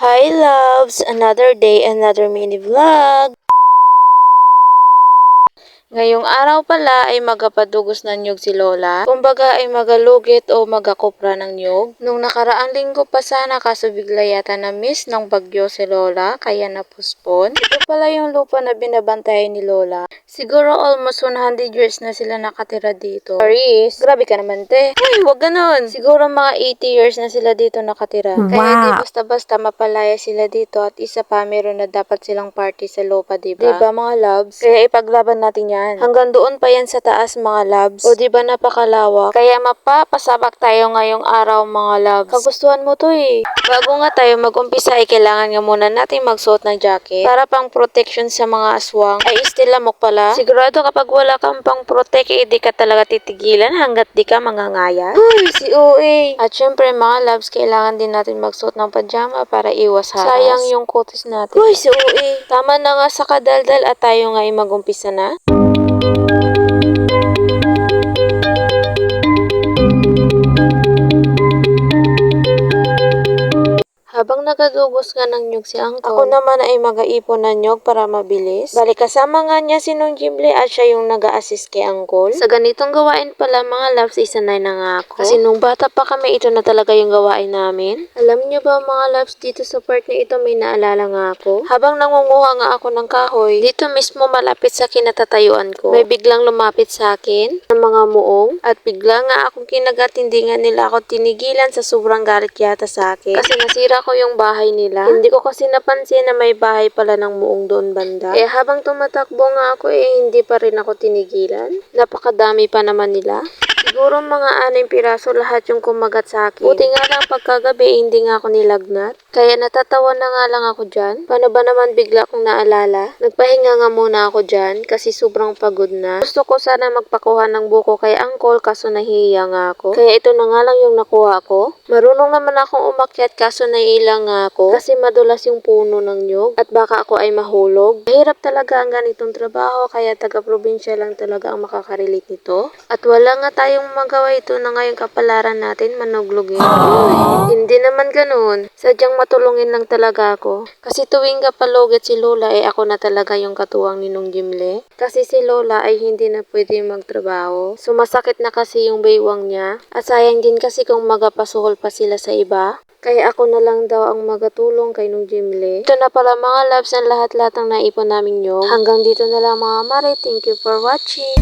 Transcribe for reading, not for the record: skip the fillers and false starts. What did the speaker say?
Hi loves! Another day, another mini vlog! Ngayong araw pala ay magapadugos ng nyug si Lola. Kumbaga ay magalugit o magakopra ng nyug. Nung nakaraang linggo pa sana kaso bigla yata na miss ng bagyo si Lola kaya napuspon. Ito pala yung lupa na binabantayan ni Lola. Siguro almost 100 years na sila nakatira dito. Paris, grabe ka naman te. Uy, wag ganon. Siguro mga 80 years na sila dito nakatira. Wow. Kaya hindi basta-basta mapalaya sila dito at isa pa meron na dapat silang party sa lupa, diba? Diba mga loves? Kaya ipaglaban natin yan. Hanggang doon pa yan sa taas mga loves. O diba napakalawak? Kaya mapapasabak tayo ngayong araw mga loves. Kagustuhan mo to eh. Bago nga tayo mag-umpisa ay kailangan nga muna natin magsuot ng jacket para pang protection sa mga aswang. Ay still lamok pala. Sigurado kapag wala kang pang protect eh di ka talaga titigilan hanggat di ka mangangaya. Uy, si OA. At syempre mga loves kailangan din natin magsuot ng pajama para iwas haras. Sayang yung kutis natin. Uy, si OA. Tama na nga sa kadaldal at tayo nga ay mag-umpisa na. Habang nagadugos nga ng nyug si Angkol, ako naman ay mag-aipon ng nyug para mabilis. Bali kasama nga niya si Nung Jimble at siya yung nag-a-assist kay Angkol. Sa ganitong gawain pala mga loves, isanay na nga ako. Kasi nung bata pa kami, ito na talaga yung gawain namin. Alam niyo ba mga loves, dito sa part na ito may naalala nga ako. Habang nangunguha nga ako ng kahoy, dito mismo malapit sa kinatatayuan ko, may biglang lumapit sa akin ng mga muong at bigla nga akong kinagatindingan nila ako tinigilan sa sobrang galit yata sa akin. Kasi nasira ko yung bahay nila. Hindi ko kasi napansin na may bahay pala ng muong doon banda. Eh habang tumatakbo nga ako hindi pa rin ako tinigilan. Napakadami pa naman nila. Siguro mga 6 piraso lahat yung kumagat sa akin. Buti nga lang pagkagabi hindi nga ako nilagnat. Kaya natatawa na nga lang ako dyan. Paano ba naman bigla kong naalala? Nagpahinga nga muna ako dyan kasi sobrang pagod na. Gusto ko sana magpakuha ng buko kay Angkol kaso nahihiya nga ako. Kaya ito na nga lang yung nakuha ko. Marunong naman akong umakyat kaso naiilang nga ako kasi madulas yung puno ng nyug at baka ako ay mahulog. Mahirap talaga ang ganitong trabaho kaya taga-probinsya lang talaga ang makakarelate nito. At wala nga tayong magawa ito na ngayong kapalaran natin manuglugin. Uy, hindi naman ganun. Sadyang matulungin lang talaga ako. Kasi tuwing kapalugit si Lola ako na talaga yung katuwang ni Nung Jimle. Kasi si Lola ay hindi na pwede magtrabaho. Sumasakit na kasi yung baywang niya. At sayang din kasi kung magapasuhol pa sila sa iba. Kaya ako na lang daw ang magatulong kay Nung Jimle. Ito na pala mga loves ang lahat-lahat ng naipon namin nyo. Hanggang dito na lang mga mare. Thank you for watching.